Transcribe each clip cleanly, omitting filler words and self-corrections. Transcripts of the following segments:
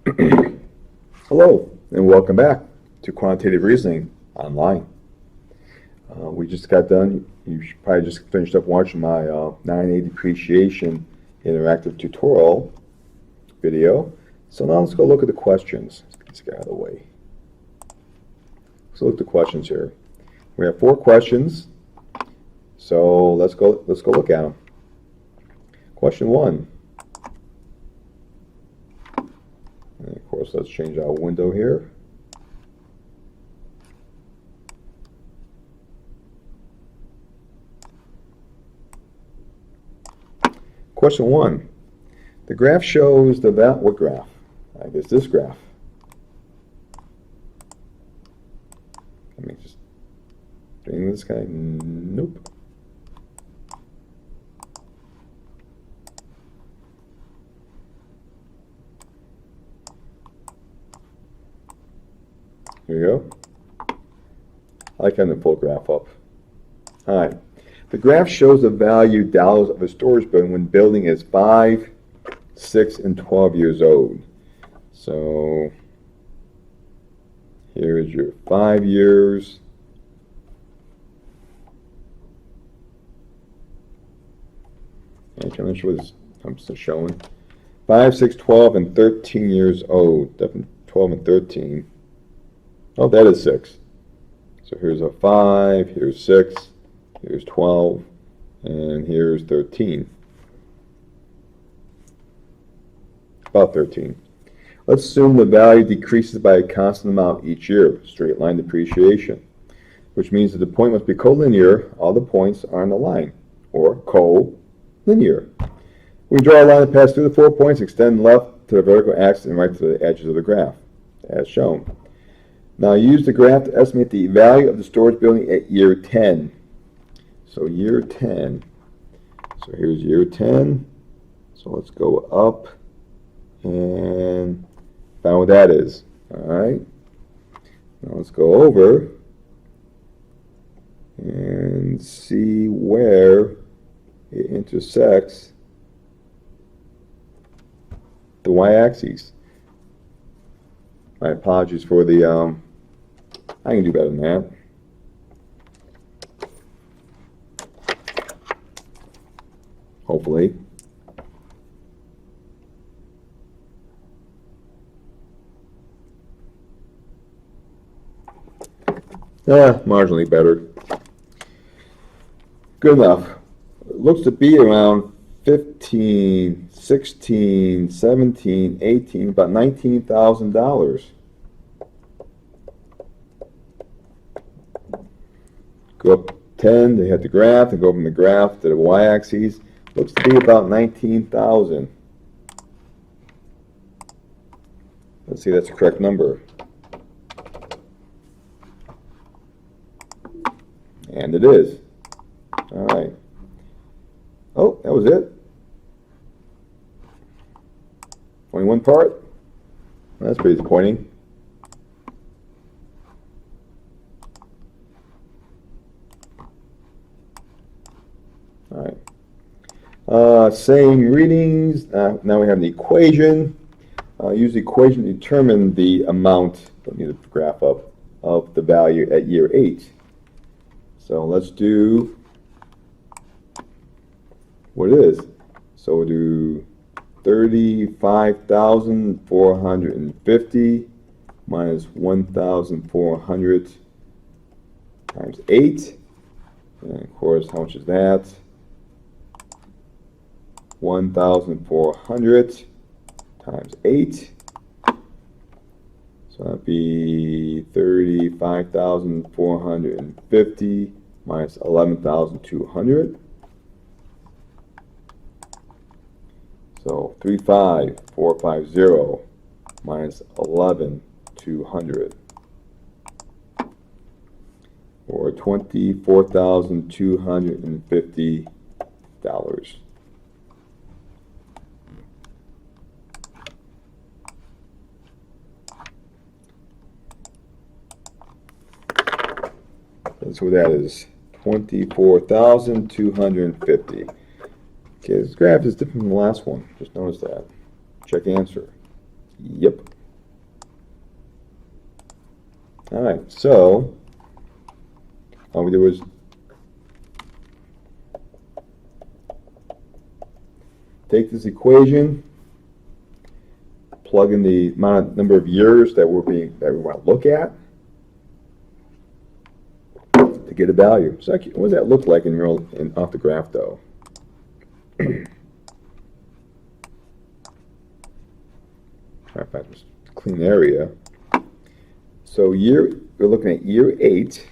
Hello, and welcome back to Quantitative Reasoning Online. We just got done, you probably just finished up watching my 9A depreciation interactive tutorial video. So now let's go look at the questions. Let's get this guy out of the way. Let's look at the questions here. We have 4 questions, so let's go look at them. Question 1. And of course, let's change our window here. Question 1. The graph shows the value. What graph? I guess this graph. Let me just bring this guy. Nope. Here we go. I like having the full graph up. All right. The graph shows the value dollars of a storage building when building is 5, 6, and 12 years old. So here's your 5 years. I'm not sure what this I'm still showing. 5, 6, 12, and 13 years old. Definitely 12 and 13. Oh, that is 6. So here's a 5, here's 6, here's 12, and here's 13. About 13. Let's assume the value decreases by a constant amount each year, straight line depreciation, which means that the point must be collinear. All the points are on the line, or collinear. We draw a line that passes through the 4 points, extend left to the vertical axis and right to the edges of the graph, as shown. Now use the graph to estimate the value of the storage building at year 10. So year 10. So here's year 10. So let's go up and find what that is. All right. Now let's go over and see where it intersects the y-axis. My apologies for the I can do better than that. Hopefully. Marginally better. Good enough. It looks to be around 15, 16, 17, 18, about $19,000. Go up 10, they hit the graph, and go from the graph to the y-axis. Looks to be about 19,000. Let's see if that's the correct number. And it is. All right. Oh, that was it. 21 part. That's pretty disappointing. All right. Same readings. Now we have the equation. Use the equation to determine the amount, don't need the graph up, of the value at year 8. So let's do what it is. So we'll do 35,450 minus 1,400 times 8. And of course, how much is that? 1,400 times 8. So that'd be 35,450 minus 11,200. So 35,450 minus 11,200, or $24,250. That's what that is, 24,250. Okay, this graph is different from the last one. Just notice that. Check answer. Yep. All right, so all we did was take this equation, plug in the number of years that we want to look at to get a value. So what does that look like off the graph, though? Try to find this clean area. So we're looking at year 8.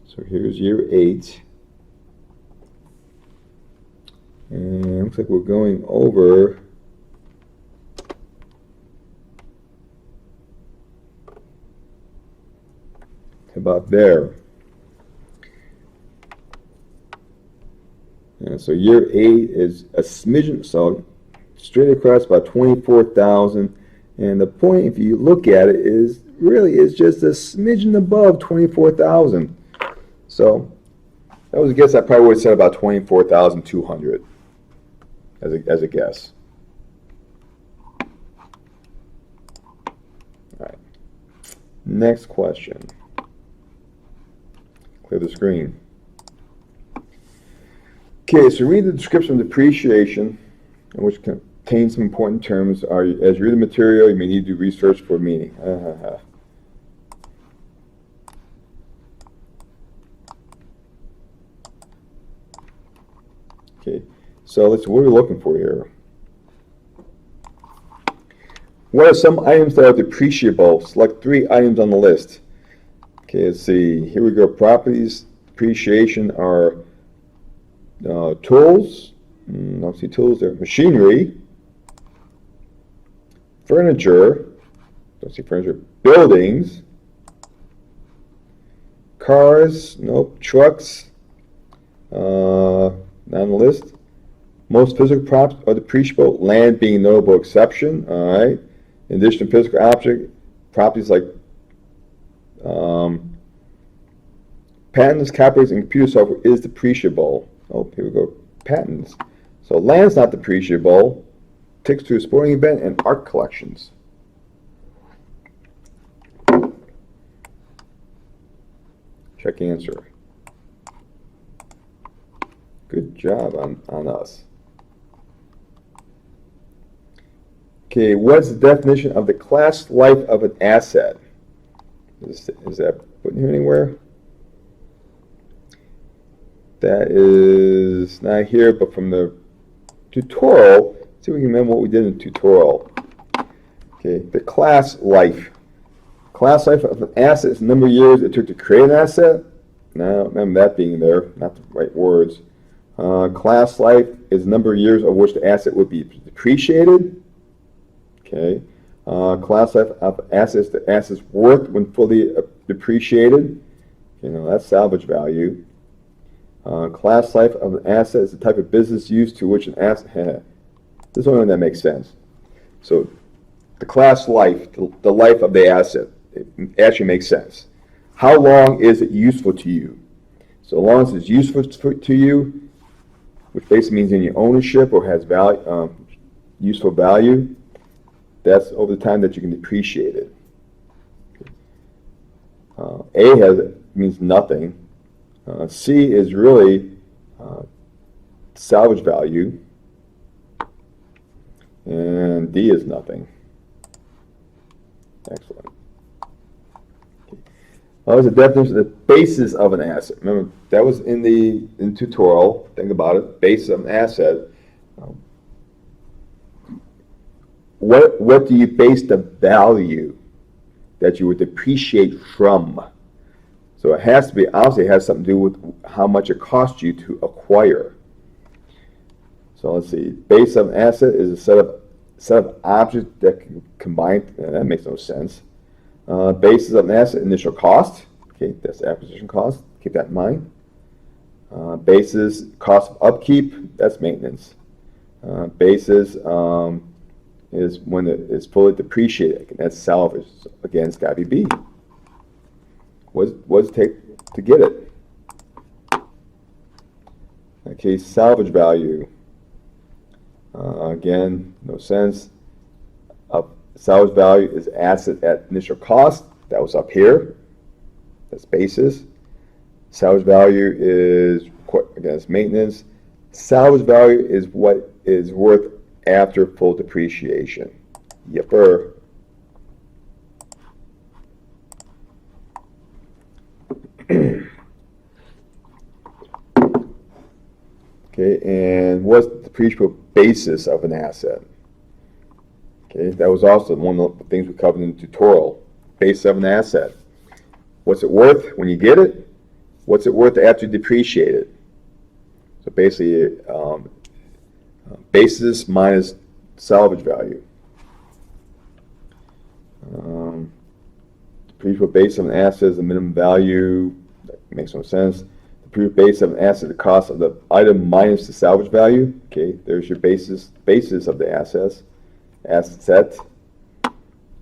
So here's year 8. And it looks like we're going over about there. And so year 8 is a smidgen, so straight across about 24,000. And the point, if you look at it, is just a smidgen above 24,000. So that was a guess. I probably would have said about 24,200 as a guess. All right. Next question. Clear the screen. Okay, so read the description of depreciation, which contains some important terms. As you read the material, you may need to do research for meaning. Okay, so what are we looking for here? What are some items that are depreciable? Select 3 items on the list. Okay, let's see. Here we go. Properties, depreciation are tools. Don't see tools there. Machinery. Furniture. Don't see furniture. Buildings. Cars. Nope. Trucks. Not on the list. Most physical properties are depreciable. Land being a notable exception. All right. In addition to physical object, properties like patents, copyrights, and computer software is depreciable. Oh, here we go. Patents. So land's not depreciable. Tickets to a sporting event and art collections. Check answer. Good job on us. Okay, what's the definition of the class life of an asset? Is that put in here anywhere? That is not here, but from the tutorial, see if we can remember what we did in the tutorial. Okay, the class life. Class life of an asset is the number of years it took to create an asset. Now, remember that being there, not the right words. Class life is the number of years of which the asset would be depreciated. Okay. Class life of assets, the asset's worth when fully depreciated. That's salvage value. Class life of an asset is the type of business used to which an asset. This is the only one that makes sense. So the class life, the life of the asset, it actually makes sense. How long is it useful to you? So long as it's useful to you, which basically means in your ownership or has value, useful value, that's over the time that you can depreciate it. A means nothing. C is really salvage value, and D is nothing. Excellent. What was the definition of the basis of an asset? Remember, that was in the tutorial. Think about it. Basis of an asset. What do you base the value that you would depreciate from? So it has to be, obviously it has something to do with how much it costs you to acquire. So let's see. Base of an asset is a set of objects that can combine. That makes no sense. Basis of an asset, initial cost. Okay, that's the acquisition cost. Keep that in mind. Basis, cost of upkeep. That's maintenance. Basis is when it is fully depreciated. And that's salvage. So again, it's got to be B. What does it take to get it? Okay, salvage value. Again, no sense. salvage value is asset at initial cost. That was up here. That's basis. Salvage value is, again, it's maintenance. Salvage value is what is worth after full depreciation. Yepper. Okay, and what's the depreciable basis of an asset? Okay, that was also one of the things we covered in the tutorial. Basis of an asset. What's it worth when you get it? What's it worth after you depreciate it? So basically, basis minus salvage value. Depreciable base of an asset is the minimum value. That makes no sense. Depreciable base of an asset, the cost of the item minus the salvage value. Okay, there's your basis of the assets. Asset.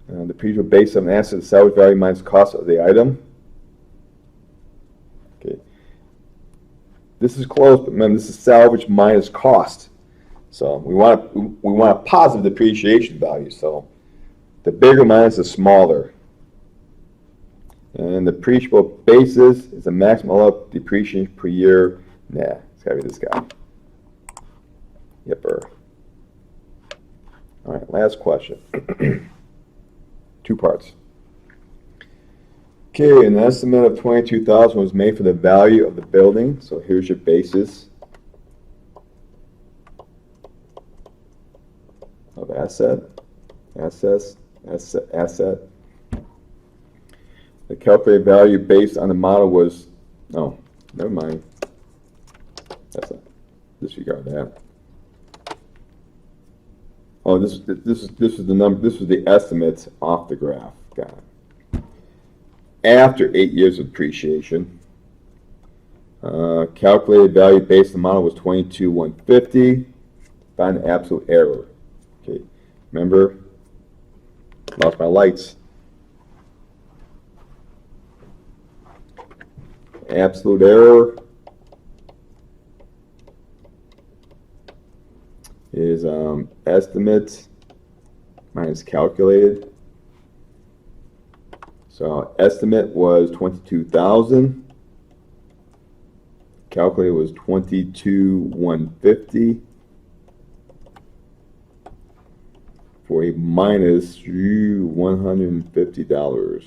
The depreciable base of an asset, the salvage value minus cost of the item. Okay. This is close, but remember, this is salvage minus cost. So we want a positive depreciation value. So the bigger minus the smaller. And the depreciable basis is the maximum allowed depreciation per year. Nah, it's gotta be this guy. Yepper. All right, last question. 2 parts. Okay, an estimate of $22,000 was made for the value of the building. So here's your basis of asset. The calculated value based on the model was, no, never mind. Disregard that. Oh, this is the number. This was the estimates off the graph. Got it. After 8 years of depreciation, calculated value based on the model was $22,150. Find the absolute error. Okay, remember, lost my lights. Absolute error is estimate minus calculated. So estimate was 22,000. Calculated was 22,150 for a minus $150.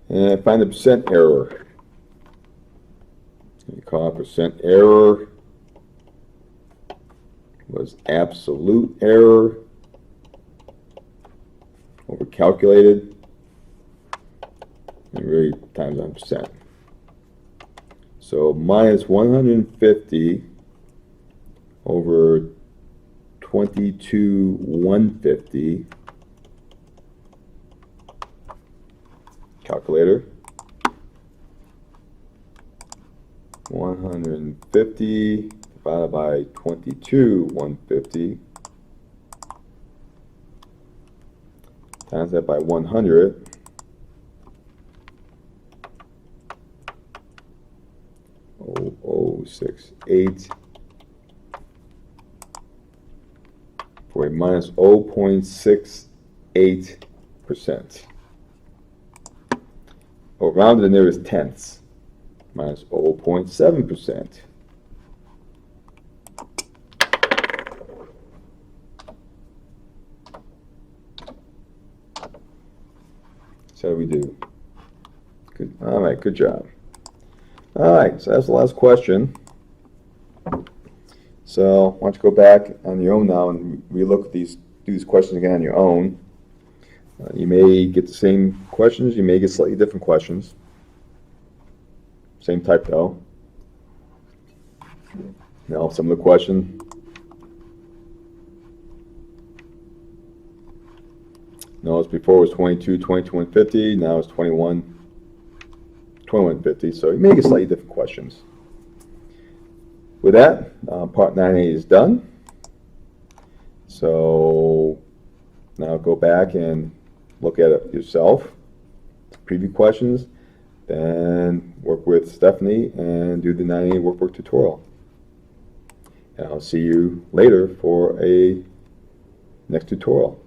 And find the percent error. You call it percent error was absolute error over calculated and really times on percent. So minus 150 over 22,150. Calculator. 150 divided by 22,150 times that by 100. .0068 for a minus 0.68%. Or rounded to the nearest tenths, minus 0.7%. So how do we do? Good. All right, good job. All right, so that's the last question. So why don't you go back on your own now and relook at these, do these questions again on your own. You may get the same questions, you may get slightly different questions. Same type though. Now, some of the question. Notice before it was 22,150, now it's 21,150, so you may get slightly different questions. With that, part 9A is done. So now go back and look at it yourself, preview questions, then work with Stephanie and do the 9A workbook tutorial. And I'll see you later for a next tutorial.